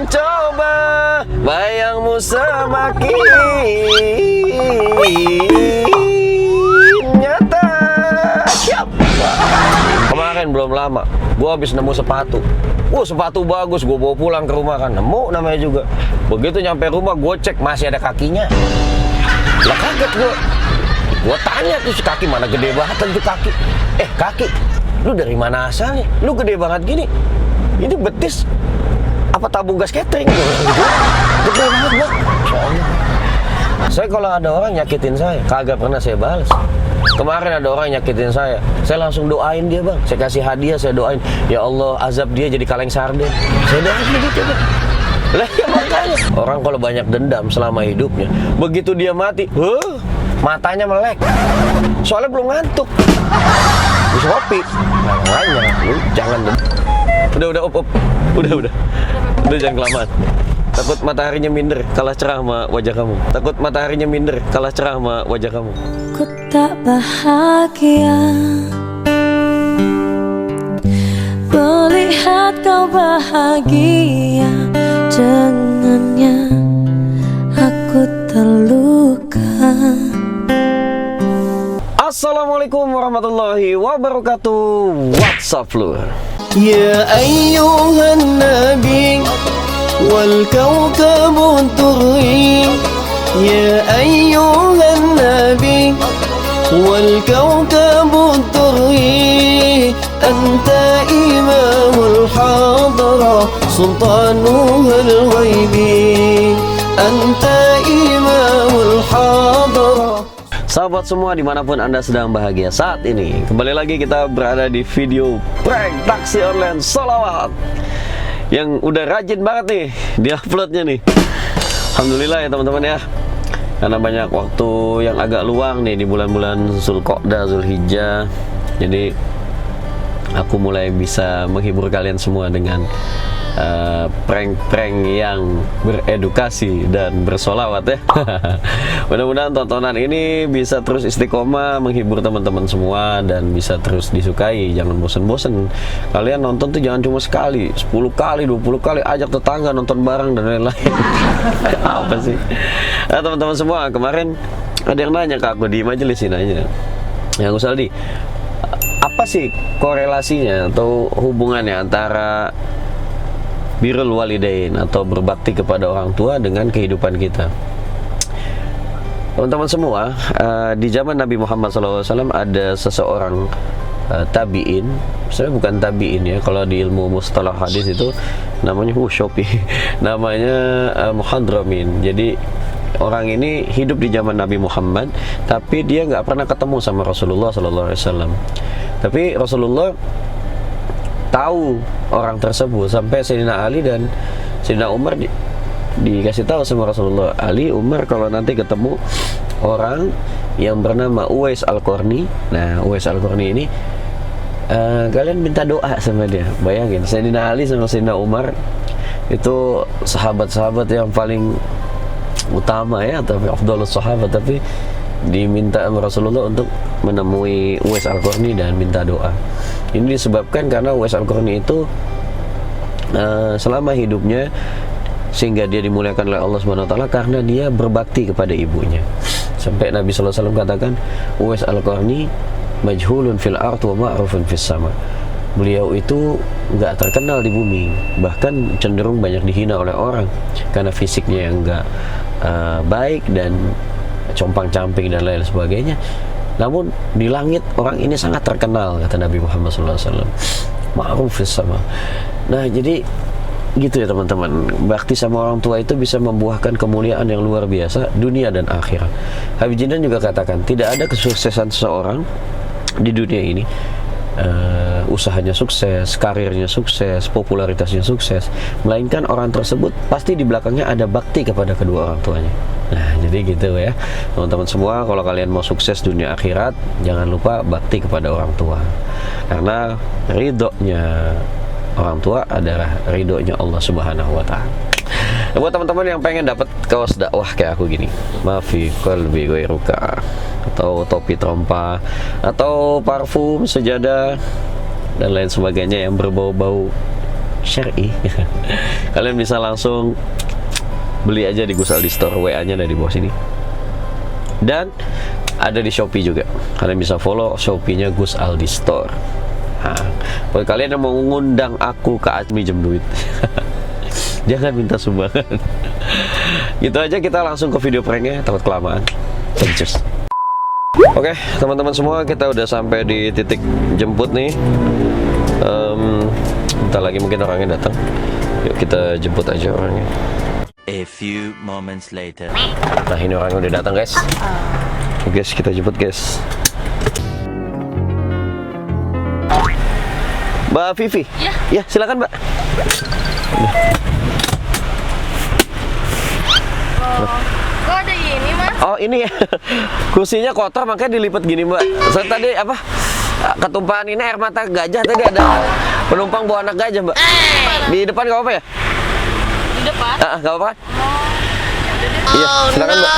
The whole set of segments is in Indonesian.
mencoba, bayangmu semakin nyata. Siap. Kemarin belum lama, gua habis nemu sepatu. Sepatu bagus, gue bawa pulang ke rumah kan. Nemu namanya juga. Begitu nyampe rumah, gue cek masih ada kakinya. Lah kaget gue. Gue tanya tuh si kaki mana gede banget tuh kaki. Kaki, lu dari mana asalnya? Lu gede banget gini. Ini betis apa tabung gas catering? Gede banget bang. Saya kalau ada orang nyakitin saya, kagak pernah saya balas. Kemarin ada orang nyakitin saya langsung doain dia bang. Saya kasih hadiah, saya doain, ya Allah azab dia jadi kaleng sarden. Saya doain dia coba. Lah ya makanya orang kalau banyak dendam selama hidupnya, begitu dia mati, matanya melek. Soalnya belum ngantuk. Terus kopi. Makanya lu jangan Udah jangan kelamaan. Takut mataharinya minder kalah cerah sama wajah kamu. Takut mataharinya minder kalah cerah sama wajah kamu. Ku tak bahagia melihat kau bahagia dengannya. Aku terluka. Assalamualaikum warahmatullahi wabarakatuh. WhatsApp lu. Ya ayyuhan nabi wal kawkabu turri. Ya ayyuhan nabi wal kawkabu turri. Anta imamul hadra sultanuhul ghaibi. Anta imamul hadra. Sahabat semua dimanapun Anda sedang bahagia saat ini, kembali lagi kita berada di video prank taksi online sholawat yang udah rajin banget nih di-uploadnya nih. Alhamdulillah ya teman-teman ya, karena banyak waktu yang agak luang nih di bulan-bulan Zulqa'dah, Zulhijjah. Jadi aku mulai bisa menghibur kalian semua dengan prank-prank yang beredukasi dan bersolawat ya. Mudah-mudahan tontonan ini bisa terus istiqomah menghibur teman-teman semua dan bisa terus disukai. Jangan bosen-bosen. Kalian nonton tuh jangan cuma sekali, 10 kali, 20 kali, ajak tetangga nonton bareng dan lain-lain. Apa sih? Nah, teman-teman semua, kemarin ada yang nanya ke aku di majelis ini nanya, yang Saldi, apa sih korelasinya atau hubungannya antara birrul walidain atau berbakti kepada orang tua dengan kehidupan kita? Teman-teman semua, di zaman Nabi Muhammad SAW ada seseorang tabi'in. Sebenarnya bukan tabi'in ya, kalau di ilmu mustalah hadis itu namanya namanya muhadramin. Jadi orang ini hidup di zaman Nabi Muhammad, tapi dia nggak pernah ketemu sama Rasulullah SAW. Tapi Rasulullah tahu orang tersebut, sampai Sayyidina Ali dan Sayyidina Umar dikasih tahu sama Rasulullah, Ali, Umar, kalau nanti ketemu orang yang bernama Uwais Al-Qarni. Nah, Uwais Al-Qarni ini kalian minta doa sama dia. Bayangin, Sayyidina Ali sama Sayyidina Umar itu sahabat-sahabat yang paling utama ya, tapi afdhalus sahabat, tapi diminta sama Rasulullah untuk menemui Uwais Al-Qarni dan minta doa. Ini disebabkan karena Uwais Al-Qarni itu selama hidupnya, sehingga dia dimuliakan oleh Allah SWT karena dia berbakti kepada ibunya. Sampai Nabi SAW katakan, Uwais Al-Qarni majhulun fil ard wa ma'rufun fis sama. Beliau itu nggak terkenal di bumi, bahkan cenderung banyak dihina oleh orang karena fisiknya yang nggak baik dan compang-camping dan lain sebagainya. Namun di langit orang ini sangat terkenal, kata Nabi Muhammad SAW. Ma'ruf fis sama. Nah, jadi gitu ya teman-teman, bakti sama orang tua itu bisa membuahkan kemuliaan yang luar biasa dunia dan akhirat. Habib Jindan juga katakan, tidak ada kesuksesan seseorang di dunia ini, usahanya sukses, karirnya sukses, popularitasnya sukses, melainkan orang tersebut pasti di belakangnya ada bakti kepada kedua orang tuanya. Nah, jadi gitu ya teman-teman semua, kalau kalian mau sukses dunia akhirat, jangan lupa bakti kepada orang tua, karena ridhonya orang tua adalah ridhonya Allah Subhanahu wa Ta'ala. Nah, buat teman-teman yang pengen dapat kaos dakwah kayak aku gini, Mafi Qalbi Ghairuka, atau topi trompa, atau parfum, sejadah dan lain sebagainya yang berbau-bau syar'i. Kalian bisa langsung beli aja di Gus Aldi Store, WA-nya ada di bawah sini. Dan ada di Shopee juga. Kalian bisa follow Shopee-nya Gus Aldi Store. Nah, buat kalian yang mau ngundang aku ke Azmi jam duit, jangan minta sumbangan. Gitu aja, kita langsung ke video pranknya, takut kelamaan. Cheers. Oke, teman-teman semua, kita udah sampai di titik jemput nih. Bentar lagi mungkin orangnya datang. Yuk kita jemput aja orangnya. A few moments later. Nah, ini orangnya udah datang, guys. Guys, kita jemput, guys. Mbak Vivi. Ya, silakan, Mbak. Kok ada ini, Mas? Oh, ini ya. Kursinya kotor makanya dilipat gini, Mbak. Saya tadi apa? Ketumpahan ini air mata gajah, tadi ada penumpang bawa anak gajah, Mbak. Di depan nggak apa-apa ya? Di depan? Nggak apa-apa. Iya, silakan, Mbak.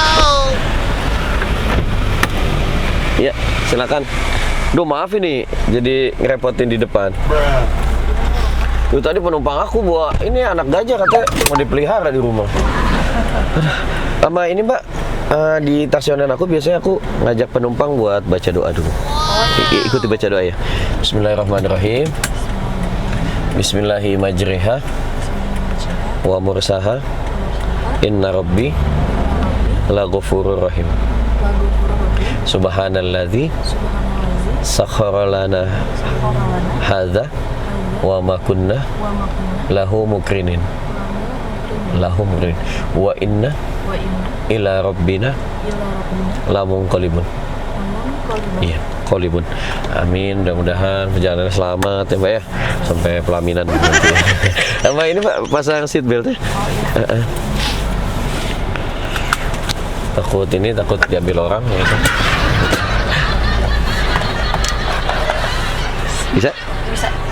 Iya, silakan. Duh, maaf ini jadi ngerepotin di depan. Tuh tadi penumpang aku bawa ini anak gajah, katanya mau dipelihara di rumah. Sama ini, Mbak, di stasiunan aku biasanya aku ngajak penumpang buat baca doa dulu. Ikuti baca doa ya. Bismillahirrahmanirrahim. Bismillahi majriha wa mursaha. Inna rabbi la ghafurur rahim. Subhanalladzi sakhkhara lana hadza wa ma kunna lahu mukrinin. Wa inna ila rabbina lamunqalibun. Iya, qalibun. Amin, mudah-mudahan perjalanan selamat ya, Mbak ya, sampai pelaminan nanti. Mbak, ini Pak pasang seat belt ya. Takut diambil orang ya. Bisa?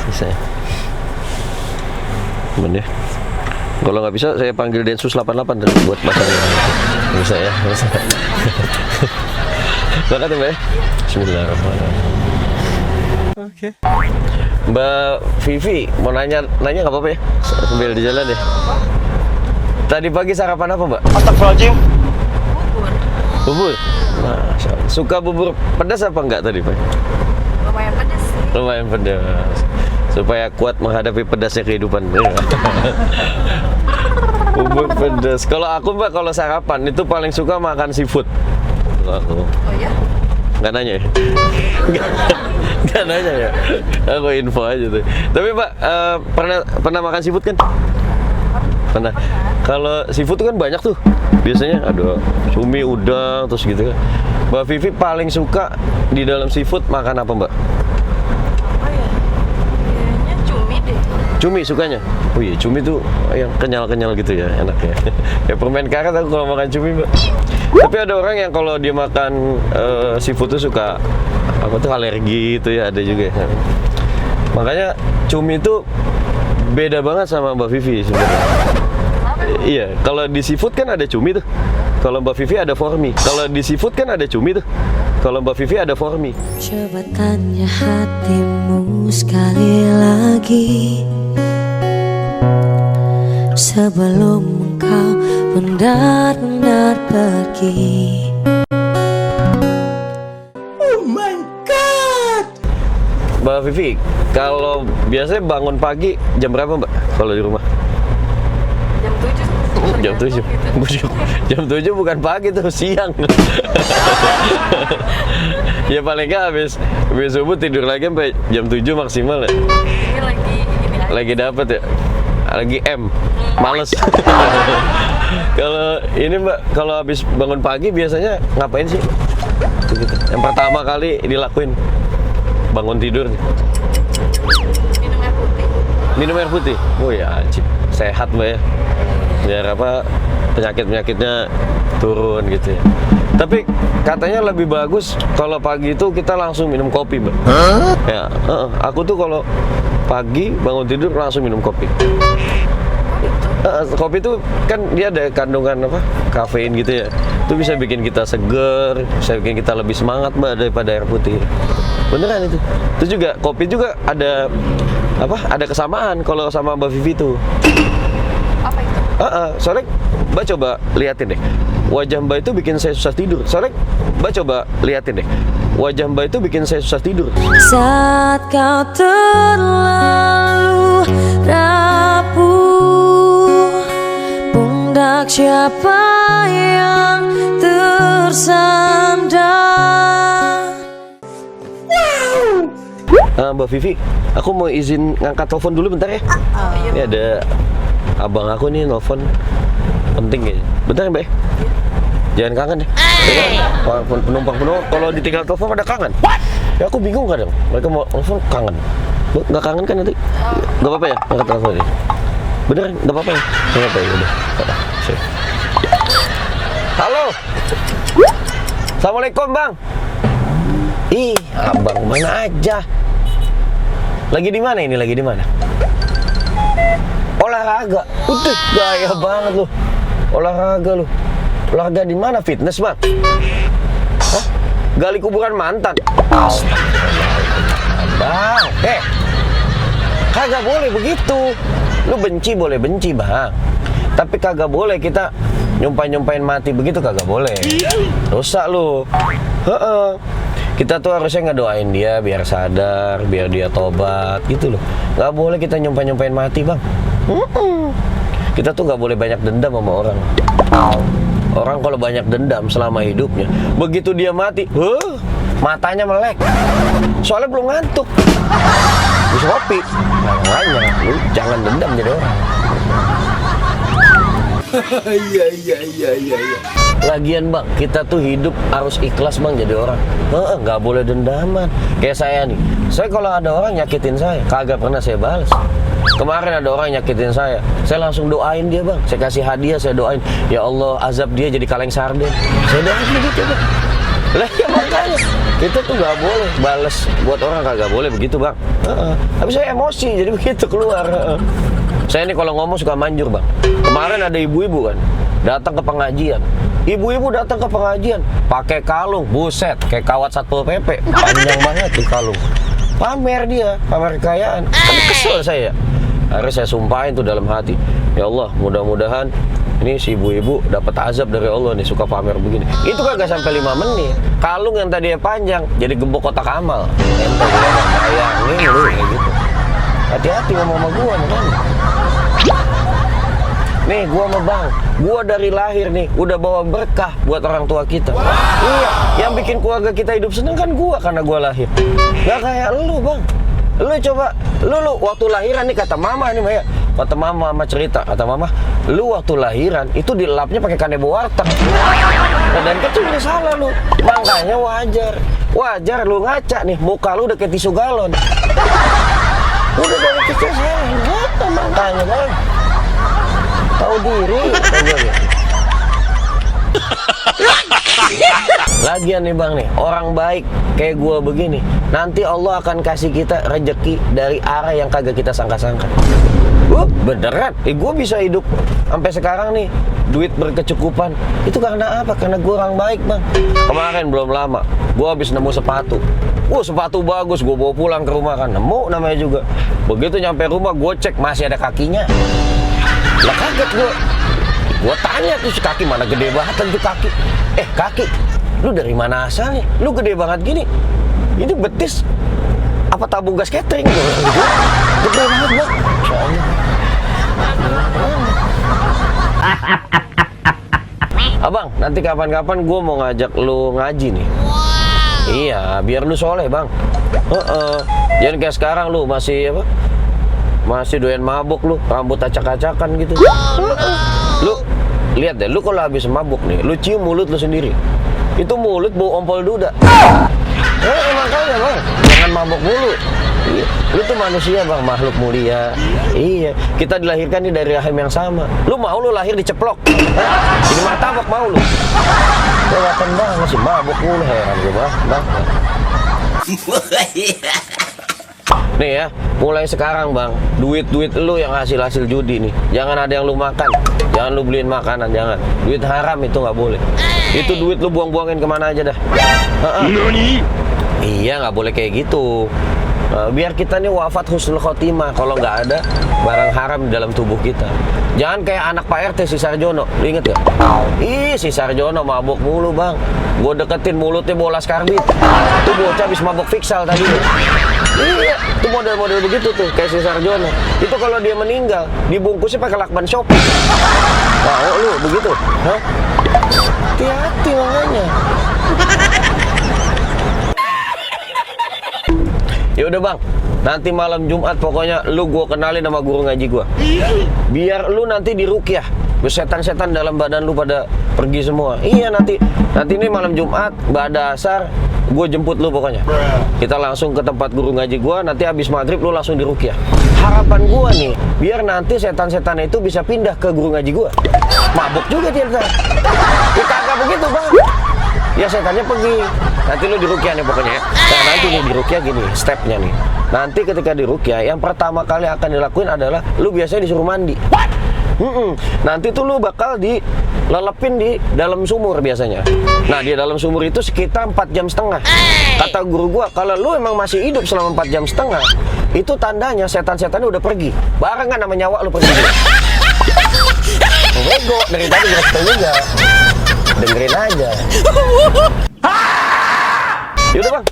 Bisa ya. Bener. Kalau nggak bisa, saya panggil Densus 88 dan buat pasangnya. Bisa ya, bisa. Makasih, Mbak. Bismillahirrahmanirrahim. Oke. Mbak Vivi, mau nanya nggak apa-apa ya? Sambil di jalan ya. Tadi pagi sarapan apa, Mbak? Astagfirullahaladzim. Bubur. Masya Allah. Suka bubur pedas apa enggak tadi, Pak? Lumayan pedas sih. Lumayan pedas. Supaya kuat menghadapi pedasnya kehidupan. Bubur pedas. Kalau aku, Mbak, kalau sarapan itu paling suka makan seafood. Aku. Oh ya? Nggak nanya ya? Nggak nanya ya? Aku info aja tuh. Tapi, Mbak, pernah makan seafood kan? Pernah. Kalau seafood tuh kan banyak tuh. Biasanya ada cumi, udang, terus gitu kan. Mbak Vivi paling suka di dalam seafood makan apa, Mbak? Apa ya? Kayaknya cumi deh. Cumi sukanya? Oh iya, cumi tuh yang kenyal-kenyal gitu ya, enak ya. Ya permen karet aku kalau makan cumi, Mbak. Tapi ada orang yang kalau dia makan seafood tuh suka apa tuh alergi itu ya, ada juga ya. Makanya cumi itu beda banget sama Mbak Vivi sebenarnya. Iya, kalau di seafood kan ada cumi tuh. Kalau Mbak Vivi ada formi. Kalau di seafood kan ada cumi tuh. Kalau Mbak Vivi ada formi. Coba tanya hatimu sekali lagi, sebelum engkau benar-benar pergi. Oh my God. Mbak Vivi, kalau biasanya bangun pagi jam berapa, Mbak? Kalau di rumah? Jam 7. Jam 7. Jam 7 bukan pagi tuh, siang. Ya paling nggak habis subuh tidur lagi sampai jam 7 maksimal ya. Ini Lagi dapat ya. Lagi males. Kalau ini, Mbak, kalau habis bangun pagi biasanya ngapain sih? Gitu. Yang pertama kali dilakuin bangun tidur. Minum air putih. Minum air putih. Oh ya, sehat, Mbak ya. Biar apa, penyakit-penyakitnya turun gitu ya. Tapi katanya lebih bagus kalau pagi itu kita langsung minum kopi, Mbak. Ya, aku tuh kalau pagi bangun tidur langsung minum kopi. Kopi itu kan dia ada kandungan apa, kafein gitu ya. Itu bisa bikin kita seger, bisa bikin kita lebih semangat, Mbak, daripada air putih. Beneran itu. Itu juga kopi juga ada apa? Ada kesamaan kalau sama Mbak Vivi tuh. Apa itu? Soalnya Mbak coba liatin deh. Wajah Mbak itu bikin saya susah tidur. Soalnya Mbak coba liatin deh. Wajah Mbak itu bikin saya susah tidur. Saat kau terlalu rapuh, pundak siapa yang tersandar? Mbak Vivi, aku mau izin ngangkat telepon dulu bentar ya. Oh iya. Ini ada abang aku nih nelfon penting ya. Bentar ya Mbak. Jangan kangen ya. Penumpang kalau ditinggal telepon pada kangen. Ya aku bingung kadang. Mereka mau telepon kangen. Nggak kangen kan nanti? Nggak apa-apa ya angkat telepon ini. Bener nggak apa-apa ya? Nggak apa-apa ya udah. Sip. Halo. Assalamualaikum Bang. Ih, abang mana aja? Lagi di mana ini? Lagi di mana? Olahraga. Udah gaya banget lu. Olahraga lu. Olahraga di mana? Fitness, Bang? Hah? Gali kuburan mantan. Bang, kagak boleh begitu. Lu benci boleh benci, Bang. Tapi kagak boleh kita nyumpain mati begitu, kagak boleh. Dosa lu. Kita tuh harusnya ngedoain dia biar sadar, biar dia tobat gitu loh. Nggak boleh kita nyumpain mati, Bang. Kita tuh nggak boleh banyak dendam sama orang. Orang kalau banyak dendam selama hidupnya, begitu dia mati, matanya melek. Soalnya belum ngantuk. Bisa kopi. Makanya lu jangan dendam jadi orang. Iya. Lagian Bang, kita tuh hidup harus ikhlas Bang jadi orang. Nggak boleh dendaman. Kayak saya nih, saya kalau ada orang nyakitin saya, kagak pernah saya balas. Kemarin ada orang nyakitin saya langsung doain dia Bang. Saya kasih hadiah, saya doain, ya Allah azab dia jadi kaleng sarden. Saya doain begitu Bang. Lah ya makanya kita tuh nggak boleh balas buat orang, kagak boleh begitu Bang. Tapi saya emosi jadi begitu keluar. Saya ini kalau ngomong suka manjur Bang. Kemarin ada ibu-ibu kan datang ke pengajian. Ibu-ibu datang ke pengajian pakai kalung, buset, kayak kawat Satpol PP, panjang banget tuh kalung. Pamer dia, pamer kekayaan. Kan kesel saya. Akhirnya saya sumpahin tuh dalam hati, ya Allah, mudah-mudahan ini si ibu-ibu dapat azab dari Allah nih, suka pamer begini. Itu kagak sampai 5 menit. Kalung yang tadinya panjang jadi gembok kotak amal. Entah gue nggak bayangin lu kayak gitu. Hati-hati ngomong sama gua makanya. Nih gua sama Bang, gua dari lahir nih udah bawa berkah buat orang tua kita. Iya, yang bikin keluarga kita hidup seneng kan gua, karena gua lahir. Gak kayak lu Bang. Lu coba, lu waktu lahiran nih kata mama nih Maya. Kata mama cerita, kata mama, lu waktu lahiran itu dilapnya pakai kanebo warteg. Nah, dan kecil udah salah lu. Makanya wajar lu ngaca nih, muka lu udah kayak tisu galon. Udah dari kecil salah, ngapa makanya Bang? Tahu diri, Lagian nih Bang nih, orang baik kayak gua begini, nanti Allah akan kasih kita rezeki dari arah yang kagak kita sangka-sangka. Beneran, gua bisa hidup sampai sekarang nih, duit berkecukupan. Itu karena apa? Karena gua orang baik Bang. Kemarin belum lama, gua habis nemu sepatu. Sepatu bagus, gua bawa pulang ke rumah kan, nemu namanya juga. Begitu nyampe rumah, gua cek masih ada kakinya. Lah kaget gua tanya tuh si kaki mana gede banget tuh kaki. Kaki, lu dari mana asalnya? Lu gede banget gini. Ini betis apa tabung gas catering? Gede banget Bang. Insyaallah. Abang, nanti kapan-kapan gua mau ngajak lu ngaji nih. Iya, biar lu soleh Bang. Jangan kayak sekarang lu masih apa? Masih doyan mabuk lu, rambut acak-acakan gitu. Lu lihat deh, lu kalau habis mabuk nih, lu cium mulut lu sendiri. Itu mulut bau ompol duda. Makanya Bang, jangan mabuk mulu. Iya, lu tuh manusia Bang, makhluk mulia. Iya, kita dilahirkan nih dari rahim yang sama. Lu mau lu lahir diceplok? Ini martabak mau lu? Kelihatan banget sih mabuk mulu, heran gue Bang. Nih ya, mulai sekarang Bang, duit lu yang hasil judi nih, jangan ada yang lu makan, jangan lu beliin makanan, jangan. Duit haram itu nggak boleh. Itu duit lu buang-buangin kemana aja dah. Iya, nggak boleh kayak gitu. Biar kita nih wafat husnul khotimah. Kalau nggak ada barang haram di dalam tubuh kita. Jangan kayak anak Pak RT si Sarjono. Lu inget gak? Ih, si Sarjono mabuk mulu bang. Gue deketin mulutnya bolas karbit. Tuh bocah habis mabuk fiksal tadi. Iya, itu model-model begitu tuh kayak si Sarjono. Itu kalau dia meninggal dibungkusnya pakai lakban Shopee. Tahu lu begitu? Hah? Hati-hati makanya. Ya udah bang, nanti malam Jumat pokoknya lu gua kenalin sama guru ngaji gua. Biar lu nanti diruqyah. Setan-setan dalam badan lu pada pergi semua. Iya nanti ini malam Jumat, ba'da asar, gue jemput lu pokoknya. Kita langsung ke tempat guru ngaji gua, nanti habis maghrib lu langsung diruqyah. Harapan gua nih, biar nanti setan-setan itu bisa pindah ke guru ngaji gua. Mabuk juga dia ntar. Ya kagak begitu bang. Ya setannya pergi. Nanti lu diruqyah nih pokoknya ya. Nah nanti nih diruqyah gini, stepnya nih. Nanti ketika diruqyah, yang pertama kali akan dilakuin adalah lu biasanya disuruh mandi. Nanti tuh lu bakal dilelepin di dalam sumur biasanya. Nah di dalam sumur itu sekitar 4 jam setengah. Kata guru gua, kalau lu emang masih hidup selama 4 jam setengah, itu tandanya setan-setannya udah pergi. Barengan sama nyawa lu pergi. Bego, dari tadi gak tahu juga. Dengerin aja. Yaudah bang,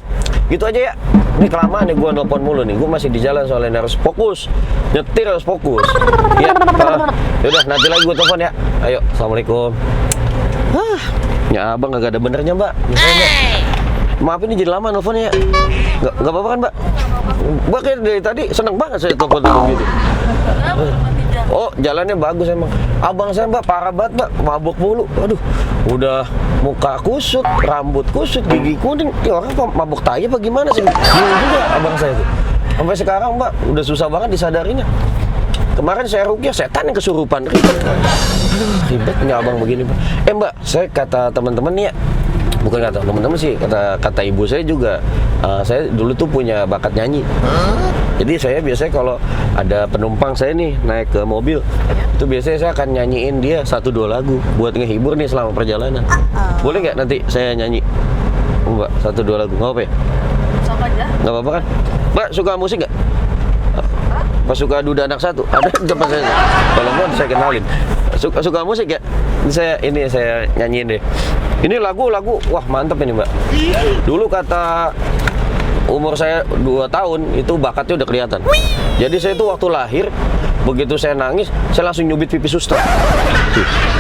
gitu aja ya. Ini kelamaan nih gue nelpon mulu nih. Gue masih di jalan soalnya harus fokus. Nyetir harus fokus. Ya, yaudah nanti lagi gue telepon ya. Ayo, assalamualaikum. Ya abang gak ada benernya mbak. Maaf ini jadi lama nelfonnya ya. Gak apa-apa kan mbak? Mbak kayak dari tadi seneng banget saya telepon gitu. Oh jalannya bagus emang. Abang saya mbak parah banget mbak, mabuk mulu. Aduh, udah muka kusut, rambut kusut, gigi kuning. Ya orang mabuk tai apa gimana sih? Bingung juga abang saya tuh. Sampai sekarang mbak udah susah banget disadarinya. Kemarin saya ruqyah setan yang kesurupan. Ribet. Aduh, ribetnya abang begini mbak. Mbak, saya kata teman-teman nih ya. Bukan kata teman-teman sih, kata ibu saya juga. Saya dulu tuh punya bakat nyanyi. Jadi saya biasanya kalau ada penumpang saya nih naik ke mobil, itu biasanya saya akan nyanyiin dia 1-2 lagu buat ngehibur nih selama perjalanan. Boleh nggak nanti saya nyanyi, Mbak, 1-2 lagu? Nggak apa ya? Sok aja. Nggak apa-apa kan? Mbak suka musik nggak? Pas suka Duda Anak Satu ada tempat saya. Kalau mau saya kenalin. Suka musik ya? Ini saya nyanyiin deh. Ini lagu wah mantep ini mbak. Dulu kata umur saya 2 tahun itu bakatnya udah kelihatan. Jadi saya tuh waktu lahir begitu saya nangis saya langsung nyubit pipi suster.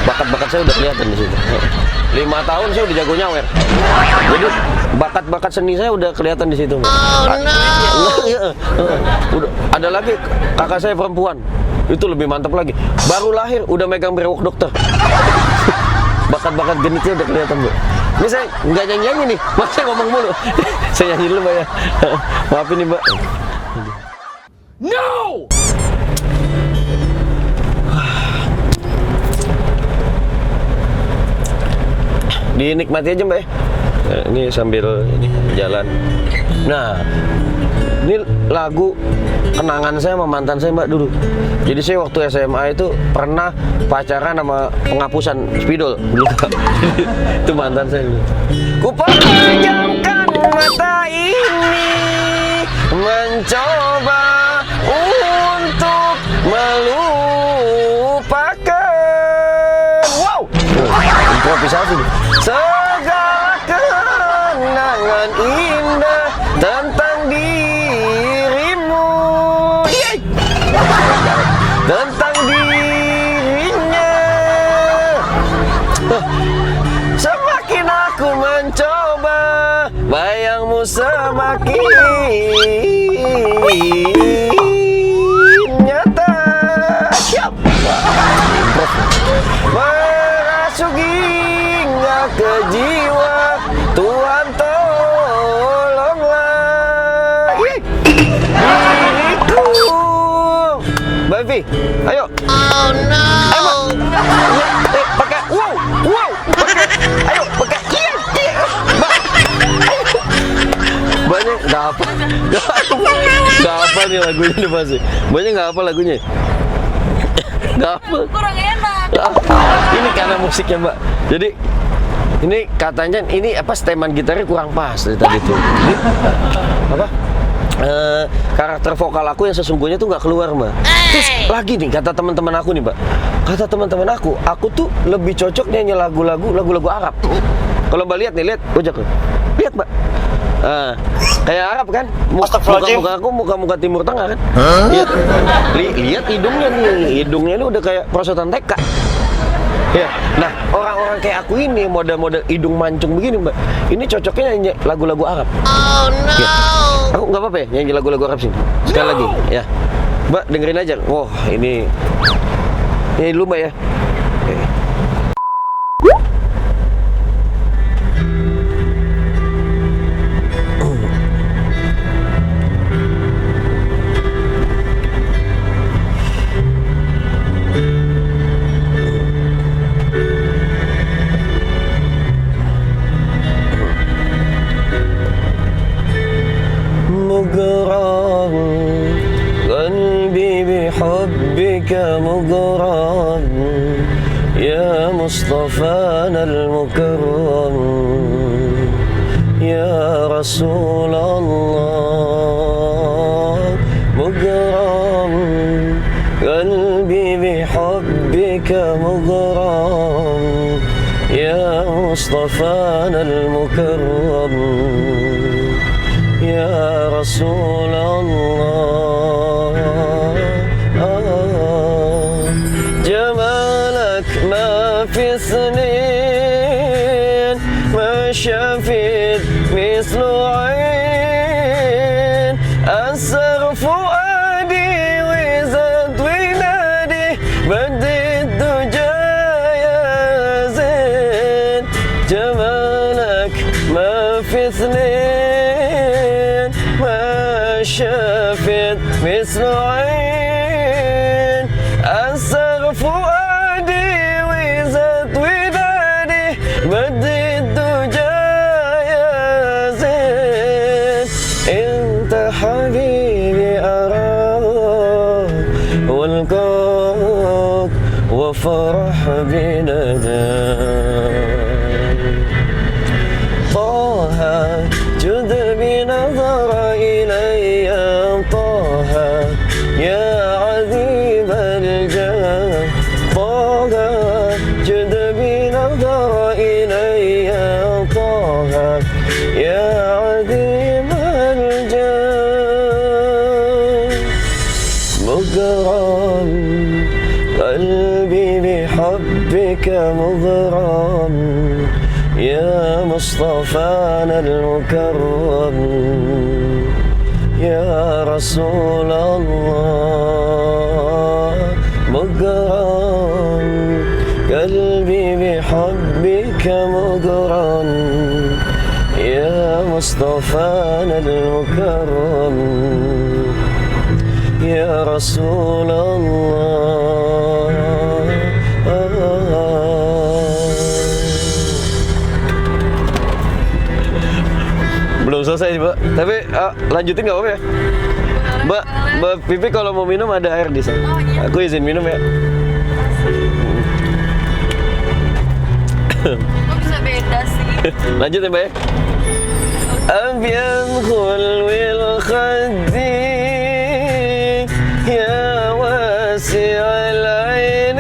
Bakat-bakat saya udah kelihatan di situ. 5 tahun saya udah jago nyawer. Jadi bakat-bakat seni saya udah kelihatan di situ. Udah ada lagi kakak saya perempuan. Itu lebih mantap lagi. Baru lahir udah megang brewok dokter. Bakat-bakat genitnya udah kelihatan mbak. Ini saya nggak nyanyi nih, mas saya ngomong mulu. Saya nyanyi dulu mbak ya. Maafin nih mbak. No! Dinikmati aja mbak ya. Ini sambil ini jalan. Nah, ini lagu kenangan saya sama mantan saya mbak dulu. Jadi saya waktu SMA itu pernah pacaran sama penghapusan spidol dulu. Itu mantan saya dulu. Ku pejamkan mata ini mencoba untuk melupakan. Wow, improvisasi nih. Segala kenangan indah tentang dirimu, tentang dirinya. Semakin aku mencoba, bayangmu semakin nyata. Siap. Merasuk hingga ke jiwa, Tuhan tolonglah diriku. Mbak Evi, ayo. Oh no. Ayo Mbak. Pakai wow, pakai. Ayo pakai iya. Mbak. Banyak nggak apa. Nggak apa nih lagunya nih pasti. Banyak nggak apa lagunya. Nggak apa. Kurang enak. Ini karena musiknya mbak. Jadi ini katanya ini apa steman gitarnya kurang pas dari tadi tuh. Jadi, apa? karakter vokal aku yang sesungguhnya tuh nggak keluar, Mbak. Terus lagi nih kata teman-teman aku nih, Mbak. Kata teman-teman aku tuh lebih cocok nyanyi lagu-lagu Arab. Kalau Mbak lihat nih, lihat ojek. Lihat, Mbak. Kayak Arab kan? Muka-muka aku muka-muka Timur Tengah kan? Lihat hidungnya nih. Hidungnya ini udah kayak prosotan TK. Ya, nah orang-orang kayak aku ini model-model hidung mancung begini, Mbak. Ini cocoknya nyanyi lagu-lagu Arab. Oh no. Ya. Aku nggak apa-apa ya nyanyi lagu-lagu Arab sini. Sekali lagi, ya. Mbak dengerin aja. Wah, ini dulu, Mbak ya. Oke. مغرم قلبي بحبك مغرم يا مصطفانا المكرم يا رسول الله مغرم قلبي بحبك مغرم يا مصطفانا المكرم يا رسول الله جمالك ما في سنين ما شافت مثل عين أسر فؤادي وزاد ونادي بدي الدجى يا زين جمالك ما في سنين ما شافت مثل عين أسر فؤادي وزاد وداني بدي الدجى يا زين انت حبيبي أراك والقاك وفرح بنداك طه جد بنظر إلي طه يا عذيب الجاه طه جد بنظر إلي طه يا عذيب الجاه مغرم قلبي بحبك مغرم يا مصطفانا المكرم يا رسول الله مغرم قلبي بحبك مغرم يا مصطفانا المكرم يا رسول الله Belum selesai, Mbak. Tapi lanjutin nggak apa-apa ya? Mbak Pipi kalau mau minum ada air di sana. Oh, iya. Aku izin minum ya. Kok bisa beda sih? Lanjut ya, Mbak ya. Abyad khulwil khaddi ya wasi'al ainin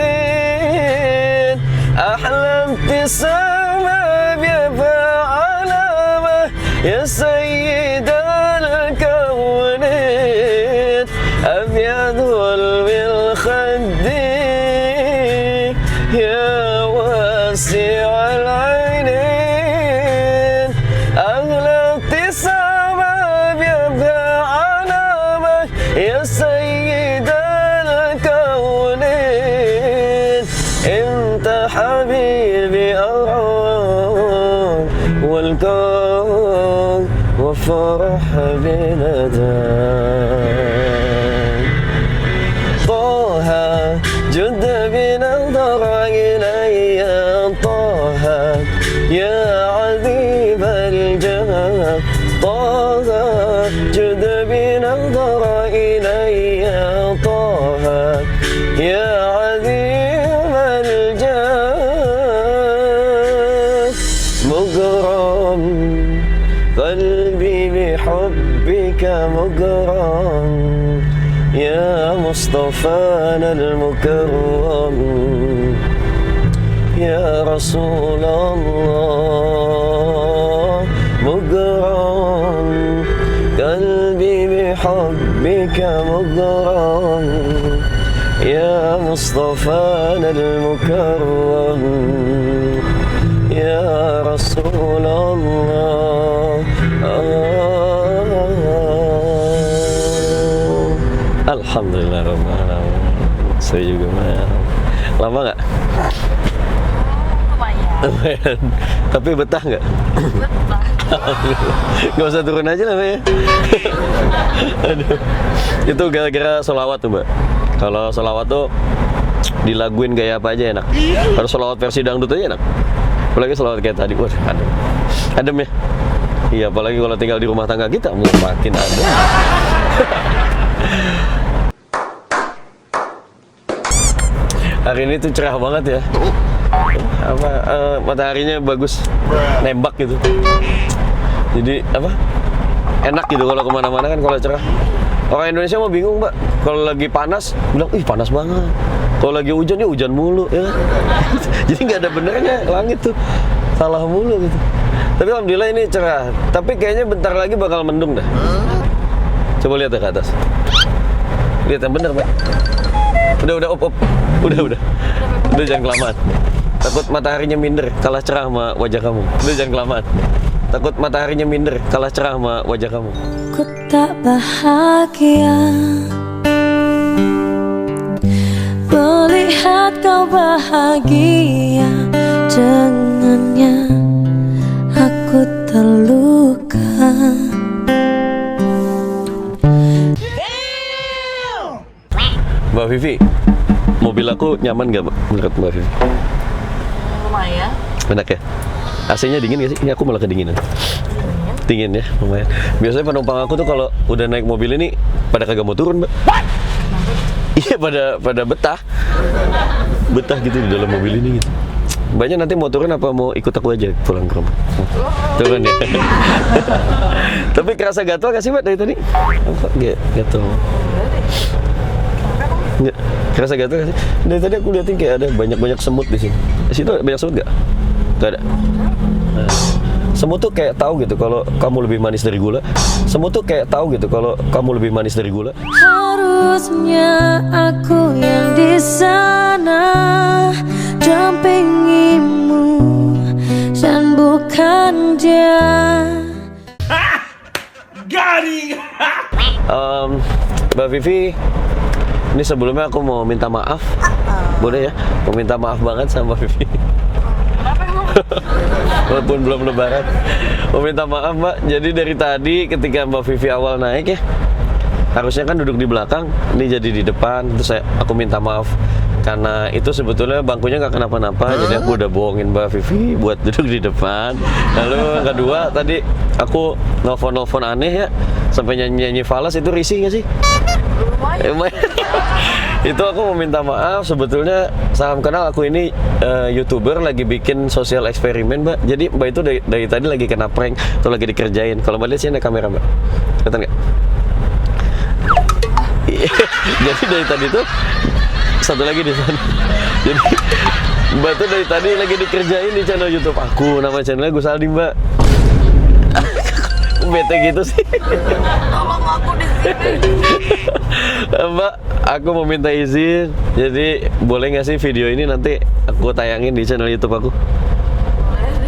ahlam tisama يا سيد الكونين أبيض بالخد يا واسع العينين أغلى ابتسامة بيبقى علامك يا سيد الكونين أنت حبيبي أراك والكون وفرح بنداك طه جد بنظر إلي طه يا عذيب الجاه طه جد بنظر إلي طه يا عذيب الجاه مغرم قلبي بحبك مغرم مصطفانا المكرم يا رسول الله مغرم قلبي بحبك مغرم يا مصطفانا المكرم يا رسول الله Alhamdulillah Rabbil Alamin. Saya juga mah. Lama nggak? Lumayan. Tapi betah nggak? Betah. Nggak usah turun aja lah Mbak ya. Aduh. Itu gara-gara sholawat tuh Mbak. Kalau sholawat tuh dilaguin kayak apa aja enak. Kalau sholawat versi dangdut aja enak. Apalagi sholawat kayak tadi, waduh adem. Adem ya? Iya, apalagi kalau tinggal di rumah tangga kita makin adem. Hari ini tuh cerah banget ya. Mataharinya bagus, nembak gitu. Jadi enak gitu kalau kemana-mana kan kalau cerah. Orang Indonesia mau bingung Mbak, kalau lagi panas bilang ih panas banget. Kalau lagi hujan ya hujan mulu ya. Jadi nggak ada benernya langit tuh, salah mulu gitu. Tapi alhamdulillah ini cerah. Tapi kayaknya bentar lagi bakal mendung dah. Coba lihat ya ke atas. Lihat yang bener Mbak. Udah op. Udah jangan kelamaan. Takut mataharinya minder kalah cerah sama wajah kamu. Udah jangan kelamaan. Takut mataharinya minder kalah cerah sama wajah kamu. Ku tak bahagia melihat kau bahagia dengannya. Aku terluka. Mbak Vivi, mobil aku nyaman nggak menurut Mbak Vivi? Lumayan. Enak ya? AC-nya dingin nggak sih? Ini aku malah kedinginan. Dingin ya, lumayan. Biasanya penumpang aku tuh kalau udah naik mobil ini pada kagak mau turun, Mbak. Iya, pada betah gitu di dalam mobil ini gitu. Mbaknya nanti mau turun apa mau ikut aku aja pulang ke rumah? Turun ya. Tapi kerasa gatal nggak sih Mbak dari tadi? Apa? Gatal. Nggak, kerasa gatal nggak sih? Dari tadi aku liatin kayak ada banyak semut di sini. Di situ banyak semut nggak? Nggak ada. Nah, semut tuh kayak tahu gitu kalau kamu lebih manis dari gula. Semut tuh kayak tahu gitu kalau kamu lebih manis dari gula. Harusnya aku yang di sana dampingimu dan bukan dia. Mbak Vivi, ini sebelumnya aku mau minta maaf. Boleh ya? Mau minta maaf banget sama Mbak Vivi. Walaupun belum lebaran. Mau minta maaf Mbak. Jadi dari tadi ketika Mbak Vivi awal naik ya, harusnya kan duduk di belakang, ini jadi di depan. Terus aku minta maaf karena itu sebetulnya bangkunya nggak kenapa-napa. Jadi aku udah bohongin Mbak Vivi buat duduk di depan. Lalu yang kedua tadi aku nelfon aneh ya, sampai nyanyi falas. Itu risih nggak sih? Lumayan. Itu aku mau minta maaf. Sebetulnya salam kenal, aku ini YouTuber lagi bikin sosial eksperimen Mbak. Jadi Mbak itu dari tadi lagi kena prank atau lagi dikerjain. Kalau Mbak lihat sini ada kamera Mbak, kelihatan nggak? Jadi dari tadi tuh satu lagi di sana. Jadi Mbak tuh dari tadi lagi dikerjain di channel YouTube aku. Nama channelnya Gus Aldi Mbak. Bete gitu sih. Tolong aku di sini. Mbak, aku mau minta izin. Jadi boleh nggak sih video ini nanti aku tayangin di channel YouTube aku?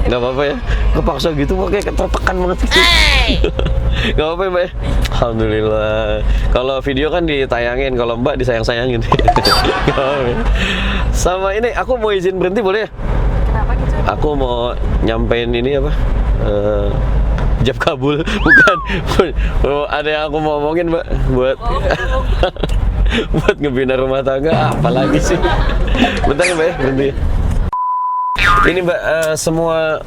Nggak apa-apa ya? Kepaksa gitu Mbak, kayak tertekan banget gitu. Nggak apa-apa Mbak ya? Alhamdulillah. Kalau video kan ditayangin, kalau Mbak disayang-sayangin. Sama ini, aku mau izin berhenti boleh ya? Kenapa gitu? Aku mau nyampein ini apa? Jab kabul, bukan. Ada yang aku mau omongin Mbak, buat buat ngebina rumah tangga. Apalagi sih? Bentar ya Mbak ya, berhenti. Ini Mbak, semua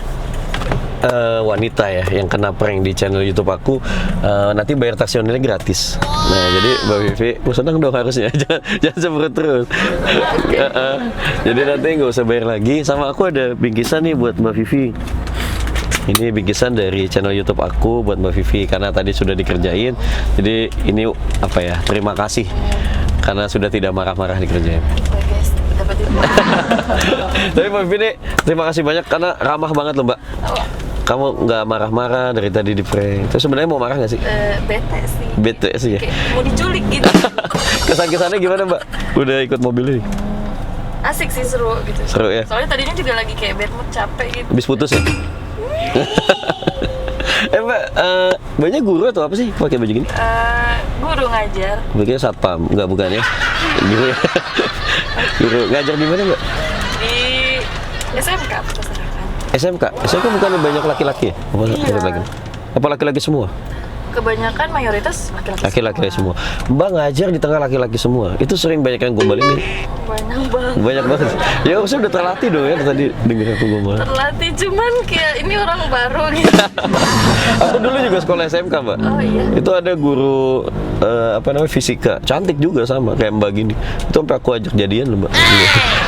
wanita ya yang kena prank di channel YouTube aku nanti bayar taksi online gratis. Nah jadi Mbak Vivi, senang dong harusnya, jangan cemberut terus. Jadi nanti nggak usah bayar lagi. Sama aku ada bingkisan nih buat Mbak Vivi. Ini bingkisan dari channel YouTube aku buat Mbak Vivi karena tadi sudah dikerjain. Jadi ini apa ya? Terima kasih Karena sudah tidak marah-marah di kerjaan. Oke guys, dapat info. Tapi Mbak Vivi, terima kasih banyak karena ramah banget loh Mbak. Kamu nggak marah-marah dari tadi di prank. Terus sebenarnya mau marah nggak sih? Bete sih. Bete sih ya. Kayak mau diculik gitu. Kesan-kesannya gimana Mbak? Udah ikut mobil ini? Asik sih, seru gitu. Seru ya? Soalnya tadinya juga lagi kayak bad mood, capek gitu. Habis putus ya? Mbak, banyak guru atau apa sih pakai baju gini? Guru ngajar Begini satpam, nggak bukan ya? Guru, guru ngajar di mana Mbak? di SMK Peternakan. SMK, SMK bukan banyak laki-laki ya? Apa Iya. laki-laki? Apa laki-laki semua? Kebanyakan mayoritas laki-laki. Laki-laki semua. Mbak ngajar di tengah laki-laki semua. Itu sering banyak yang gombal ini. Banyak banget. Banyak banget. Ya saya udah terlatih dong ya tadi denger aku gombal. Terlatih, cuman kayak ini orang baru gitu. Aku dulu juga sekolah SMK Mbak. Oh iya. Itu ada guru apa namanya fisika, cantik juga sama kayak Mbak gini. Itu sampai aku ajak jadian loh Mbak.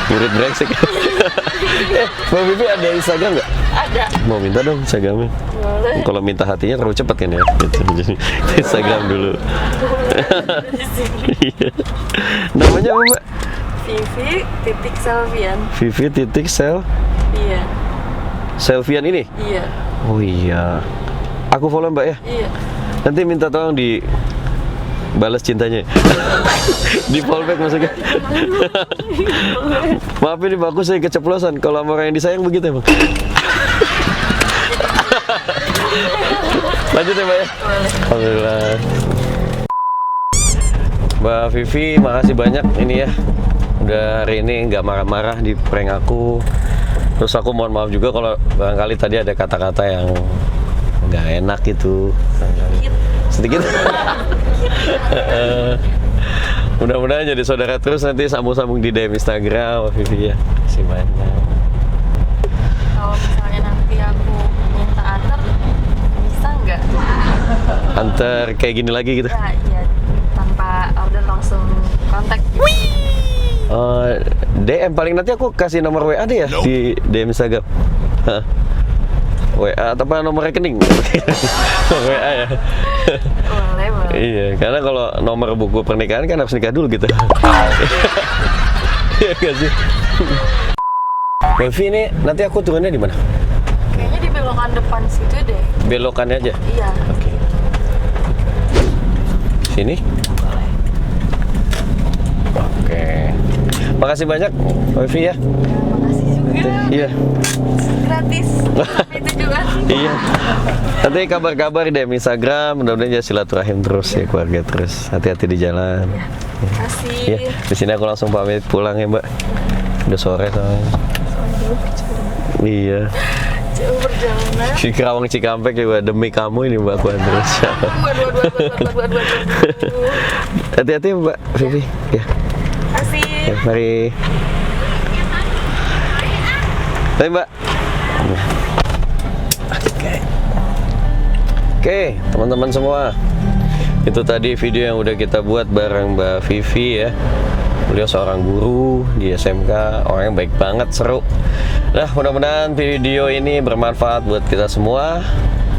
Murid brengsek. Mbak Vivi ada Instagram nggak? Ada. Mau minta dong Instagramnya. Boleh. Kalau minta hatinya terlalu cepat kan ya. Gitu. Jadi Instagram dulu. Di sini. Iya. Namanya apa Mbak? Vivi.Selvian. Vivi titik Iya. Selvian ini. Iya. Oh iya. Aku follow Mbak ya. Iya. Nanti minta tolong di balas cintanya. Di fallback maksudnya. Maaf ini Mbak, aku saya keceplosan. Kalau sama orang yang disayang begitu emang. Lanjut ya Mbak ya. Alhamdulillah. Mbak Vivi, makasih banyak ini ya. Udah hari ini nggak marah-marah di prank aku. Terus aku mohon maaf juga kalau barangkali tadi ada kata-kata yang nggak enak gitu. Sedikit. Mudah-mudahan jadi saudara terus, nanti sambung-sambung di DM Instagram Vivi ya. Terima kasih banyak. Kalau misalnya nanti aku minta antar, bisa nggak? Antar kayak gini lagi gitu. Ya, iya. Tanpa order langsung kontak. DM paling nanti aku kasih nomor WA deh ya di DM Instagram. Hah. WA atau apa nomor rekening? WA ya. Boleh, boleh. Iya, karena kalau nomor buku pernikahan kan harus nikah dulu gitu. Iya nggak sih? Vivi ini nanti aku turunnya di mana? Kayaknya di belokan depan situ deh. Belokannya aja. Iya. Oke. Sini. Oke. Makasih banyak, Vivi ya. Makasih juga. Iya. Gratis. Sampai tujuan. Iya. Nanti kabar-kabar di Instagram, mudah-mudahan ya silaturahim terus ya, keluarga terus. Hati-hati di jalan. Makasih. Iya. Di sini aku langsung pamit pulang ya, Mbak. Udah sore soalnya. Iya. Jauh perjalanan. Di Kerawang Cikampek juga demi kamu ini Mbak, aku antar. Waduh. Hati-hati Mbak Vivi. Ya. Makasih. Ya, mari. Baik Mbak. Oke, teman-teman semua, itu tadi video yang udah kita buat bareng Mbak Vivi ya. Beliau seorang guru di SMK, orang yang baik banget, seru. Nah, mudah-mudahan video ini bermanfaat buat kita semua.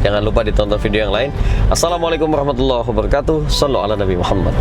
Jangan lupa ditonton video yang lain. Assalamualaikum warahmatullahi wabarakatuh. Sallu ala Nabi Muhammad.